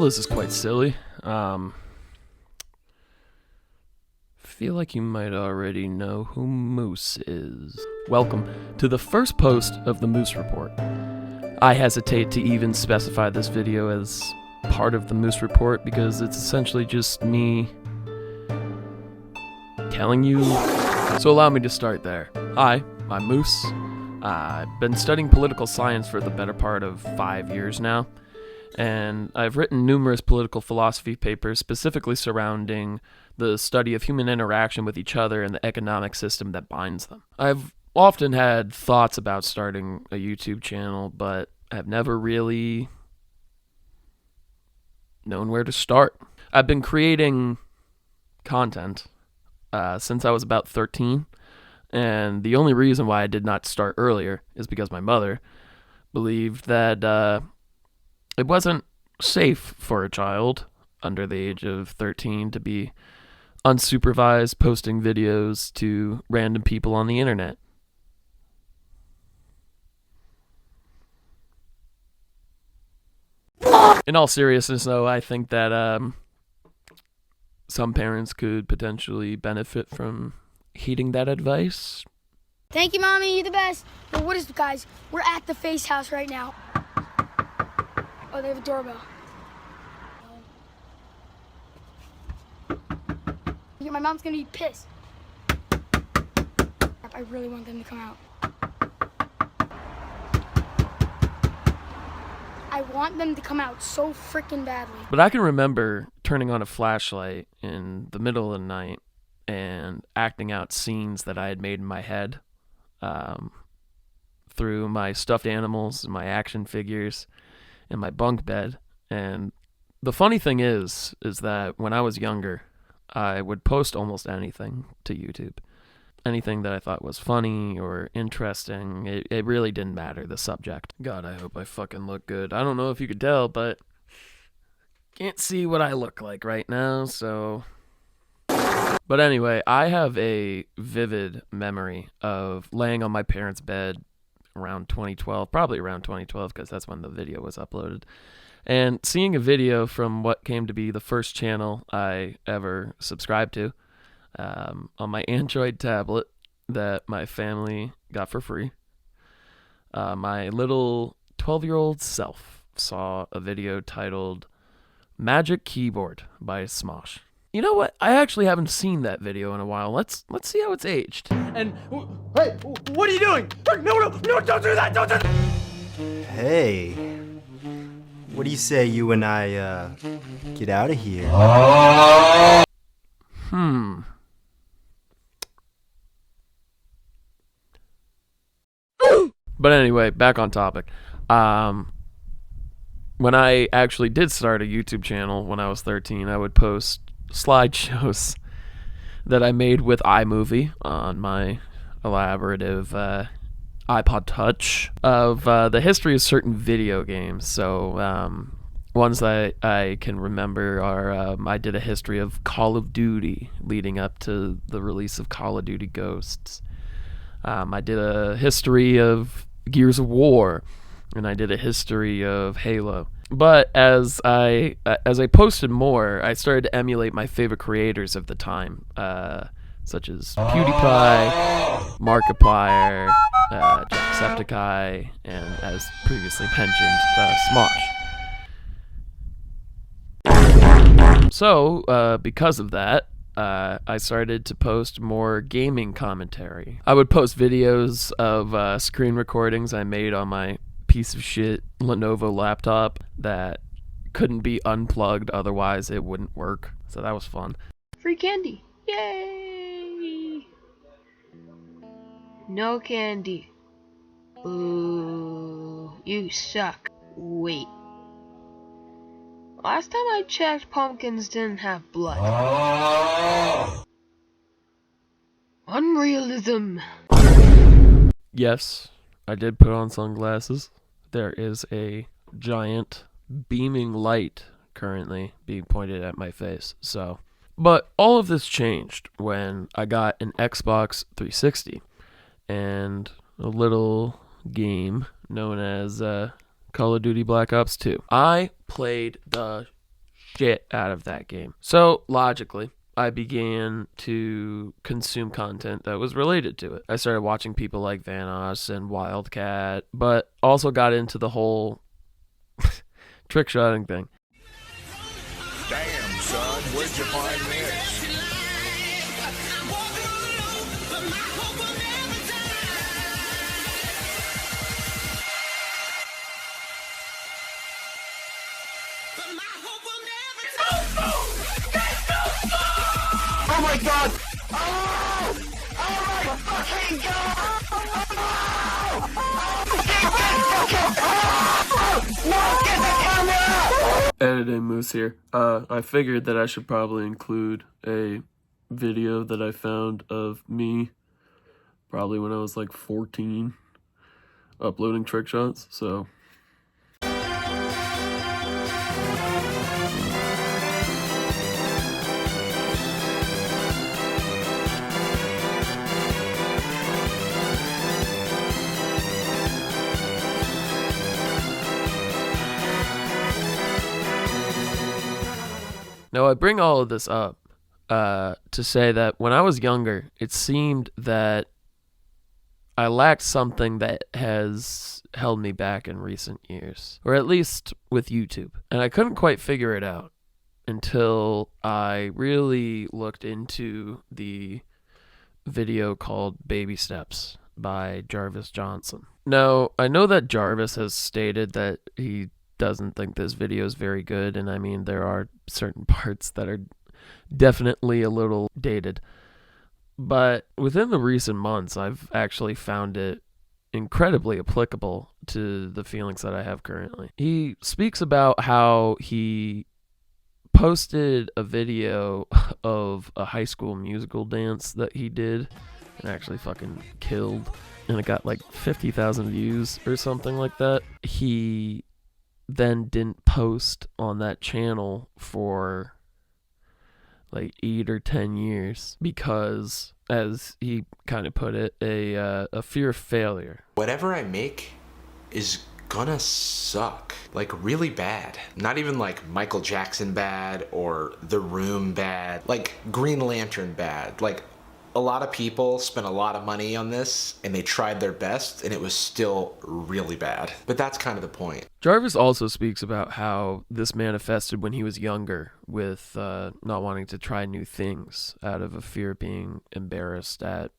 this is quite silly. Feel like you might already know who Moose is. Welcome to the first post of the Moose Report. I hesitate to even specify this video as part of the Moose Report because it's essentially just me telling you. So allow me to start there. Hi, I'm Moose. I've been studying political science for the better part of 5 years now, and I've written numerous political philosophy papers specifically surrounding the study of human interaction with each other and the economic system that binds them. I've often had thoughts about starting a YouTube channel, but I've never really known where to start. I've been creating content since I was about 13, and the only reason why I did not start earlier is because my mother believed that it wasn't safe for a child under the age of 13 to be unsupervised posting videos to random people on the internet. In all seriousness, though, I think that some parents could potentially benefit from heeding that advice. Thank you, Mommy. You're the best. But what is it, guys? We're at the Face House right now. Oh, they have a doorbell. Yeah, my mom's gonna be pissed. I really want them to come out. I want them to come out so freaking badly. But I can remember turning on a flashlight in the middle of the night and acting out scenes that I had made in my head through my stuffed animals and my action figures and my bunk bed. And the funny thing is that when I was younger, I would post almost anything to YouTube. Anything that I thought was funny or interesting. It really didn't matter, the subject. God, I hope I fucking look good. I don't know if you could tell, but can't see what I look like right now, so... But anyway, I have a vivid memory of laying on my parents' bed around 2012, probably around 2012, because that's when the video was uploaded, and seeing a video from what came to be the first channel I ever subscribed to on my Android tablet that my family got for free. My little 12-year-old self saw a video titled Magic Keyboard by Smosh. You know what? I actually haven't seen that video in a while. Let's see how it's aged. And hey, what are you doing? No, don't do that! Don't do that! Hey, what do you say you and I get out of here? But anyway, back on topic. When I actually did start a YouTube channel when I was 13, I would post slideshows that I made with iMovie on my elaborative iPod Touch of the history of certain video games. So ones that I can remember are I did a history of Call of Duty leading up to the release of Call of Duty Ghosts. I did a history of Gears of War, and I did a history of Halo. But as I posted more, I started to emulate my favorite creators of the time, such as PewDiePie, Markiplier, Jacksepticeye, and as previously mentioned, Smosh. So, because of that, I started to post more gaming commentary. I would post videos of screen recordings I made on my piece of shit Lenovo laptop that couldn't be unplugged, otherwise it wouldn't work. So that was fun. Free candy. Yay! No candy. Ooh, you suck. Wait. Last time I checked, pumpkins didn't have blood. Unrealism. Yes, I did put on sunglasses. There is a giant beaming light currently being pointed at my face. But all of this changed when I got an Xbox 360 and a little game known as Call of Duty Black Ops 2. I played the shit out of that game. So, logically, I began to consume content that was related to it. I started watching people like Vanoss and Wildcat, but also got into the whole trick shotting thing. Damn, son, where'd you find this? Oh my god! Oh! Oh my fucking god! No, get the camera! Editing Moose here. I figured that I should probably include a video that I found of me probably when I was like 14 uploading trick shots, so now, I bring all of this up to say that when I was younger, it seemed that I lacked something that has held me back in recent years, or at least with YouTube. And I couldn't quite figure it out until I really looked into the video called Baby Steps by Jarvis Johnson. Now, I know that Jarvis has stated that he doesn't think this video is very good, and I mean there are certain parts that are definitely a little dated, but within the recent months I've actually found it incredibly applicable to the feelings that I have currently. He speaks about how he posted a video of a High School Musical dance that he did and actually fucking killed, and it got like 50,000 views or something like that. He then didn't post on that channel for like 8 or 10 years because, as he kind of put it, a fear of failure. Whatever I make is gonna suck, like really bad. Not even like Michael Jackson bad or The Room bad, like Green Lantern bad. Like, a lot of people spent a lot of money on this and they tried their best and it was still really bad. But that's kind of the point. Jarvis also speaks about how this manifested when he was younger with not wanting to try new things out of a fear of being embarrassed at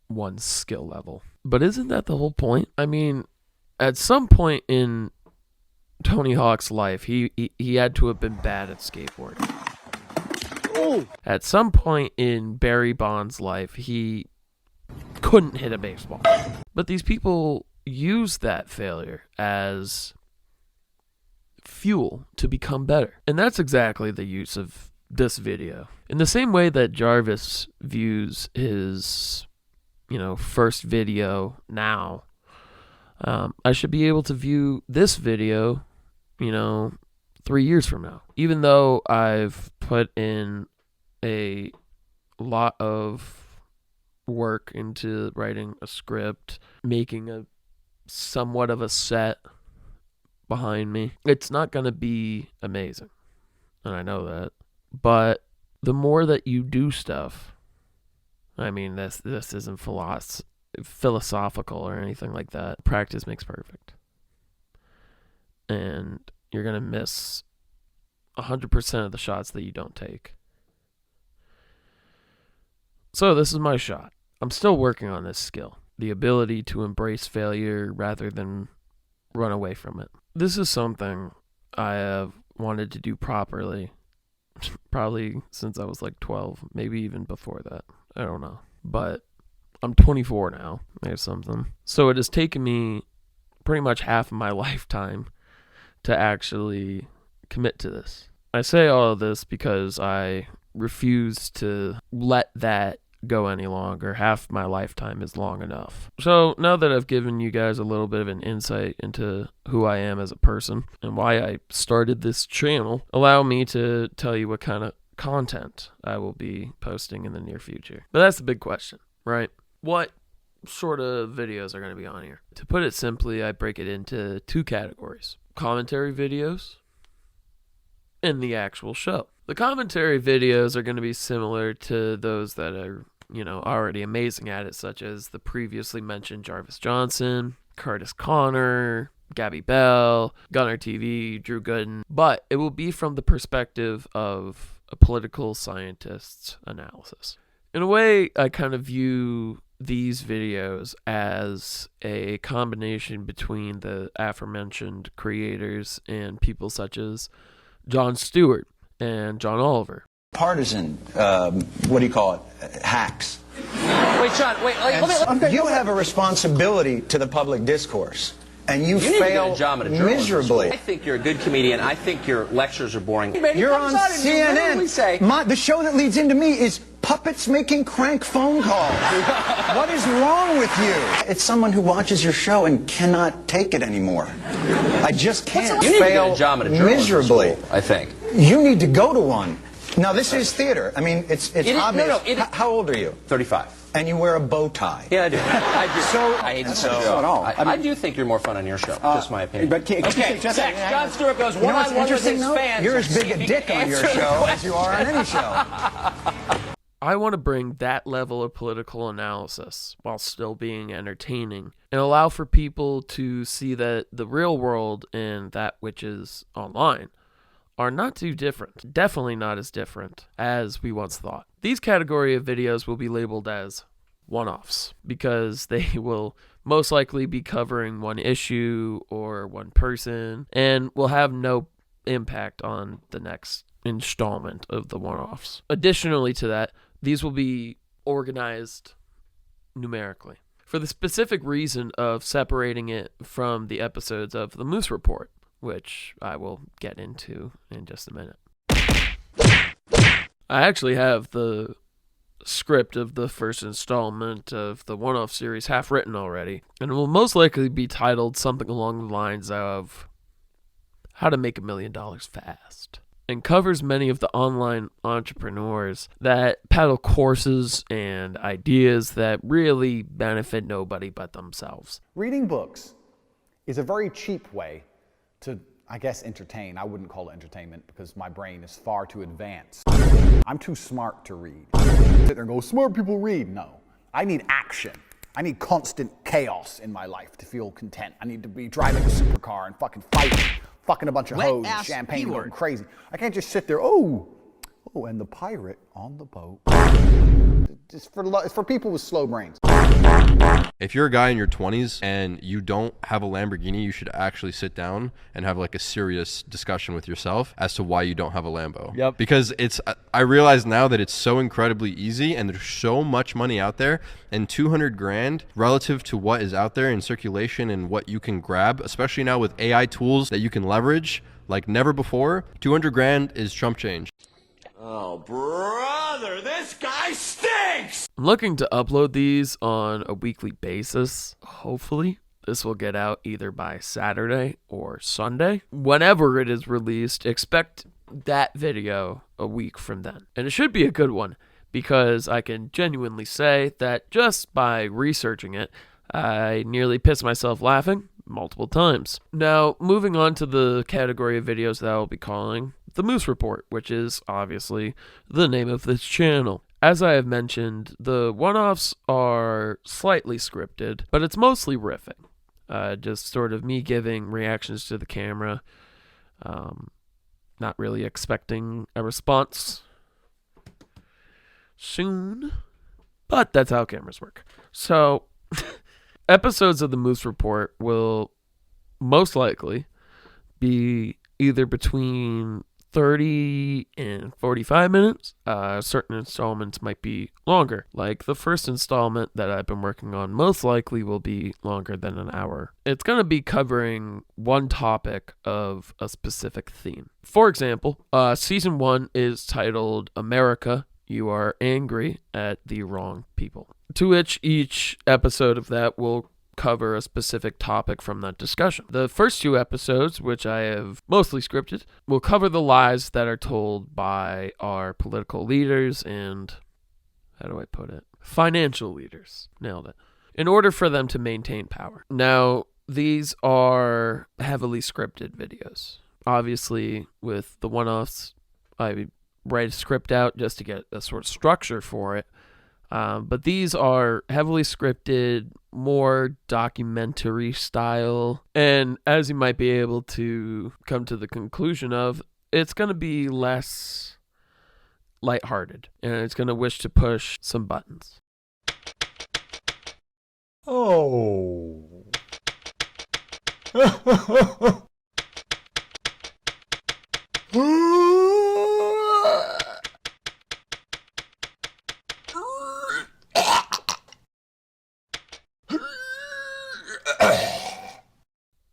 one's skill level. But isn't that the whole point? I mean, at some point in Tony Hawk's life, he had to have been bad at skateboarding. At some point in Barry Bonds' life, he couldn't hit a baseball. But these people use that failure as fuel to become better. And that's exactly the use of this video. In the same way that Jarvis views his, first video now, I should be able to view this video, 3 years from now. Even though I've put in a lot of work into writing a script, making a somewhat of a set behind me, it's not going to be amazing. And I know that. But the more that you do stuff, I mean, this isn't philosophical or anything like that. Practice makes perfect. And you're going to miss 100% of the shots that you don't take. So this is my shot. I'm still working on this skill. The ability to embrace failure rather than run away from it. This is something I have wanted to do properly. Probably since I was like 12. Maybe even before that. I don't know. But I'm 24 now. There's something. So it has taken me pretty much half of my lifetime to actually commit to this. I say all of this because I refuse to let that go any longer. Half my lifetime is long enough. So now that I've given you guys a little bit of an insight into who I am as a person and why I started this channel, allow me to tell you what kind of content I will be posting in the near future. But that's the big question, right? What sort of videos are going to be on here? To put it simply, I break it into two categories: commentary videos in the actual show. The commentary videos are going to be similar to those that are, already amazing at it, such as the previously mentioned Jarvis Johnson, Curtis Connor, Gabby Bell, Gunner TV, Drew Gooden, but it will be from the perspective of a political scientist's analysis. In a way, I kind of view these videos as a combination between the aforementioned creators and people such as Jon Stewart and John Oliver. Partisan, what do you call it, hacks. Wait, Sean, You have a responsibility to the public discourse, and you need fail to get a job at a journalism miserably. school. I think you're a good comedian. I think your lectures are boring. You're on CNN. The show that leads into me is puppets making crank phone calls. What is wrong with you? It's someone who watches your show and cannot take it anymore. I just can't. You need to get a job at a journalism miserably. school, I think. You need to go to one. Now, this is theater. I mean, it's obvious. How old are you? 35. And you wear a bow tie. Yeah, I do. I do. So, I hate that's the not show. at all. I do think you're more fun on your show. Just my opinion. But okay, sex. Jon Stewart goes You know what's one-on-one with interesting, his though? fans. You're as big a dick on your show as you are on any show. I want to bring that level of political analysis while still being entertaining and allow for people to see that the real world and that which is online are not too different. Definitely not as different as we once thought. These category of videos will be labeled as one-offs because they will most likely be covering one issue or one person and will have no impact on the next installment of the one-offs. Additionally to that, these will be organized numerically for the specific reason of separating it from the episodes of the Moose Report, which I will get into in just a minute. I actually have the script of the first installment of the one-off series half written already, and it will most likely be titled something along the lines of How to Make $1 Million Fast, and covers many of the online entrepreneurs that peddle courses and ideas that really benefit nobody but themselves. Reading books is a very cheap way to, I guess, entertain. I wouldn't call it entertainment because my brain is far too advanced. I'm too smart to read. Sit there and go, smart people read. No. I need action. I need constant chaos in my life to feel content. I need to be driving a supercar and fucking fighting, fucking a bunch of hoes and champagne going crazy. I can't just sit there, and the pirate on the boat. It's for people with slow brains. If you're a guy in your 20s and you don't have a Lamborghini, you should actually sit down and have like a serious discussion with yourself as to why you don't have a Lambo. Yep. Because I realize now that it's so incredibly easy and there's so much money out there, and 200 grand relative to what is out there in circulation and what you can grab, especially now with AI tools that you can leverage like never before, 200 grand is chump change. Oh, brother, this guy stinks! I'm looking to upload these on a weekly basis. Hopefully, this will get out either by Saturday or Sunday. Whenever it is released, expect that video a week from then. And it should be a good one because I can genuinely say that just by researching it, I nearly pissed myself laughing multiple times. Now, moving on to the category of videos that I'll be calling the Moose Report, which is obviously the name of this channel. As I have mentioned, the one-offs are slightly scripted, but it's mostly riffing. Just sort of me giving reactions to the camera, not really expecting a response soon, but that's how cameras work. So, episodes of the Moose Report will most likely be either between 30 and 45 minutes. Certain installments might be longer. Like the first installment that I've been working on most likely will be longer than an hour. It's going to be covering one topic of a specific theme. For example, season 1 is titled America, You Are Angry at the Wrong People, to which each episode of that will cover a specific topic from that discussion. The first 2 episodes, which I have mostly scripted, will cover the lies that are told by our political leaders and, how do I put it, financial leaders. Nailed it. In order for them to maintain power. Now, these are heavily scripted videos. Obviously, with the one-offs, I write a script out just to get a sort of structure for it. But these are heavily scripted, more documentary style. And as you might be able to come to the conclusion of, it's going to be less lighthearted. And it's going to wish to push some buttons. Oh.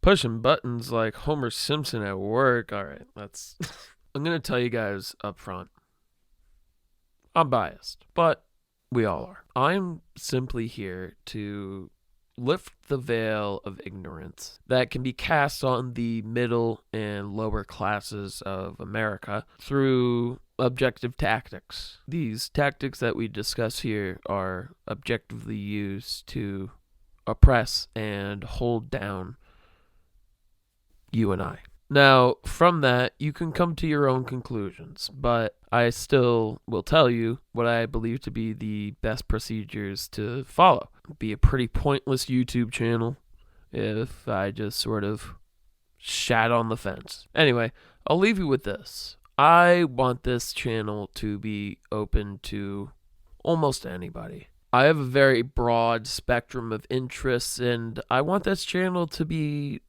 Pushing buttons like Homer Simpson at work. All right, that's... I'm going to tell you guys up front. I'm biased, but we all are. I'm simply here to lift the veil of ignorance that can be cast on the middle and lower classes of America through objective tactics. These tactics that we discuss here are objectively used to oppress and hold down you and I. Now, from that, you can come to your own conclusions, but I still will tell you what I believe to be the best procedures to follow. It'd be a pretty pointless YouTube channel if I just sort of shat on the fence. Anyway, I'll leave you with this. I want this channel to be open to almost anybody. I have a very broad spectrum of interests, and I want this channel to be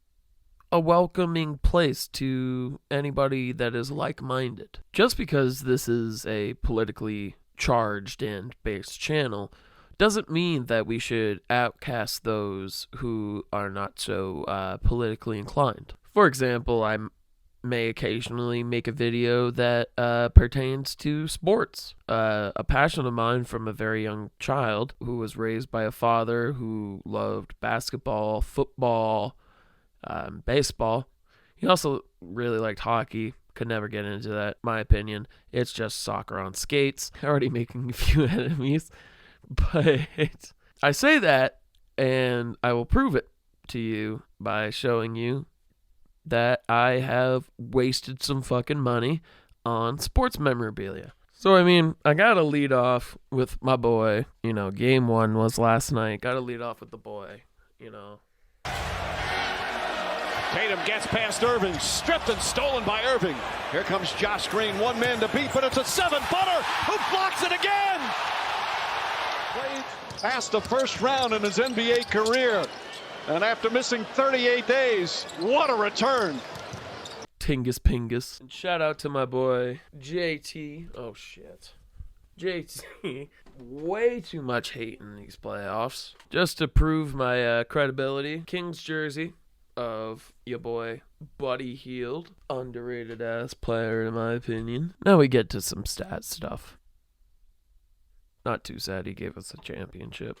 a welcoming place to anybody that is like-minded. Just because this is a politically charged and based channel doesn't mean that we should outcast those who are not so politically inclined. For example, I may occasionally make a video that pertains to sports. A passion of mine from a very young child who was raised by a father who loved basketball, football, baseball. He also really liked hockey. Could never get into that, my opinion. It's just soccer on skates. Already making a few enemies. But I say that, and I will prove it to you by showing you that I have wasted some fucking money on sports memorabilia. So, I mean, I gotta lead off with my boy. You know, game one was last night. Gotta lead off with the boy, you know. Tatum gets past Irving, stripped and stolen by Irving. Here comes Josh Green, one man to beat, but it's a seven-footer who blocks it again. Played past the first round in his NBA career, and after missing 38 days, what a return. Tingus Pingus. And shout out to my boy, JT. Oh, shit. JT. Way too much hate in these playoffs. Just to prove my credibility, Kings jersey of your boy Buddy Hield, underrated ass player in my opinion. Now we get to some stat stuff. Not too sad he gave us a championship.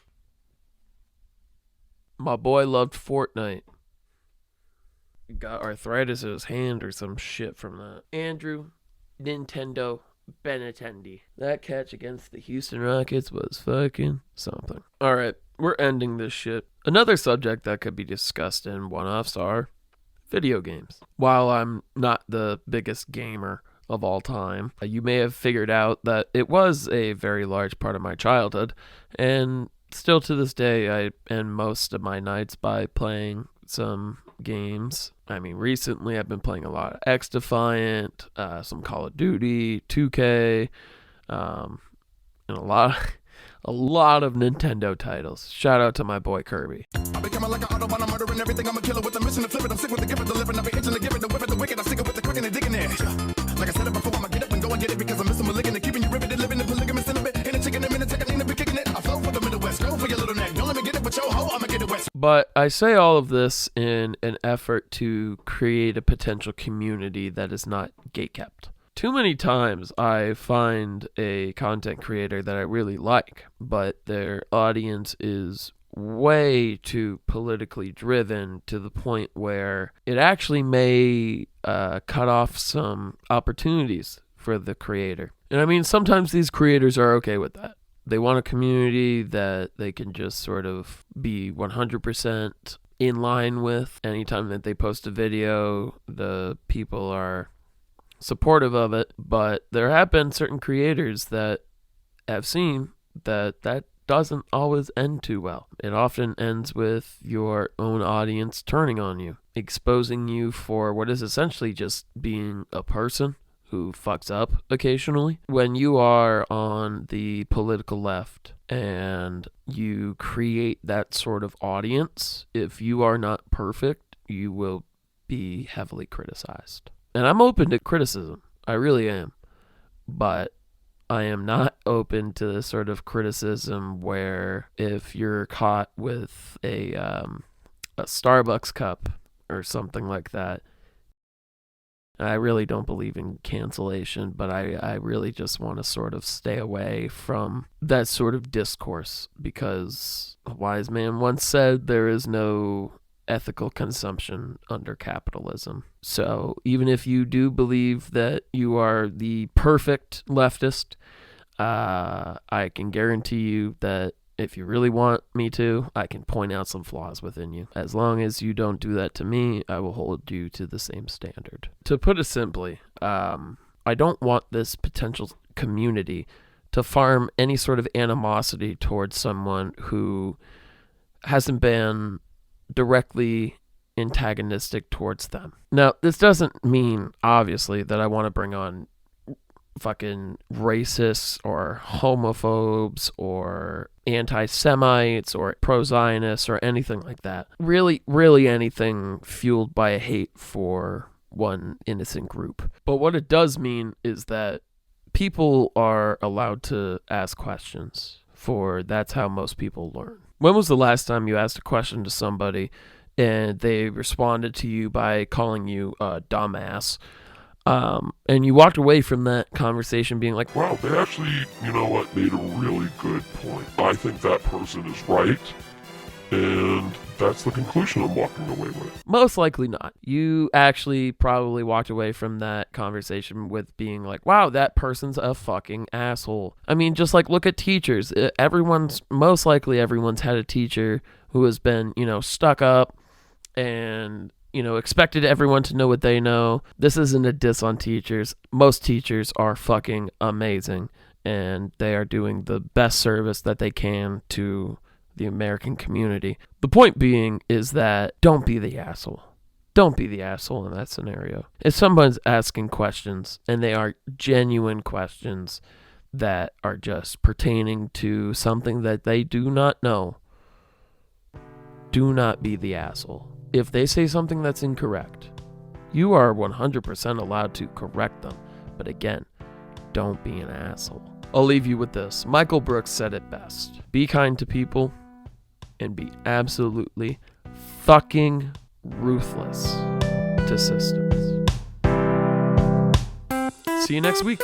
My boy loved Fortnite. Got arthritis in his hand or some shit from that. Andrew Nintendo Benintendi. That catch against the Houston Rockets was fucking something. Alright, we're ending this shit. Another subject that could be discussed in one-offs are video games. While I'm not the biggest gamer of all time, you may have figured out that it was a very large part of my childhood, and still to this day I end most of my nights by playing some games. I mean, recently I've been playing a lot of X Defiant, some Call of Duty, 2K, and a lot of Nintendo titles. Shout out to my boy Kirby. I became like an Autobahn, I'm murdering everything. I'm a killer with the mission to flip it. I'm sick with the gift of delivering. I'll be itching to give it, the whip it, the wicked. I stick it with the quick and the digging it. Like I said it before, I'ma get up and go and get it because I'm missing malignant. Keeping you riveted, living in polygamous in a bit. In a chicken, in a chicken, in a bit kicking it. I flow for the Middle West. Go for your little neck. Don't let me get it with your hoe. I'ma get it west. But I say all of this in an effort to create a potential community that is not gatekept. Too many times I find a content creator that I really like, but their audience is way too politically driven to the point where it actually may cut off some opportunities for the creator. And I mean, sometimes these creators are okay with that. They want a community that they can just sort of be 100% in line with. Anytime that they post a video, the people are supportive of it. But there have been certain creators that have seen that doesn't always end too well. It often ends with your own audience turning on you, exposing you for what is essentially just being a person who fucks up occasionally. When you are on the political left and you create that sort of audience, if you are not perfect, you will be heavily criticized. And I'm open to criticism. I really am. But I am not open to the sort of criticism where if you're caught with a Starbucks cup or something like that, I really don't believe in cancellation, but I really just want to sort of stay away from that sort of discourse, because a wise man once said there is no ethical consumption under capitalism. So even if you do believe that you are the perfect leftist, I can guarantee you that if you really want me to, I can point out some flaws within you. As long as you don't do that to me, I will hold you to the same standard. To put it simply, I don't want this potential community to farm any sort of animosity towards someone who hasn't been directly antagonistic towards them. Now, this doesn't mean, obviously, that I want to bring on fucking racists or homophobes or anti-Semites or pro-Zionists or anything like that. Really anything fueled by a hate for one innocent group. But what it does mean is that people are allowed to ask questions, for that's how most people learn. When was the last time you asked a question to somebody and they responded to you by calling you a dumbass? And you walked away from that conversation being like, wow, they actually, you know what, made a really good point. I think that person is right. And that's the conclusion I'm walking away with. Most likely not. You actually probably walked away from that conversation with being like, wow, that person's a fucking asshole. I mean, just like look at teachers. Most likely everyone's had a teacher who has been, stuck up and, expected everyone to know what they know. This isn't a diss on teachers. Most teachers are fucking amazing, and they are doing the best service that they can to the American community. The point being is that don't be the asshole. Don't be the asshole in that scenario. If someone's asking questions and they are genuine questions that are just pertaining to something that they do not know, do not be the asshole. If they say something that's incorrect, you are 100% allowed to correct them. But again, don't be an asshole. I'll leave you with this. Michael Brooks said it best. Be kind to people and be absolutely fucking ruthless to systems. See you next week.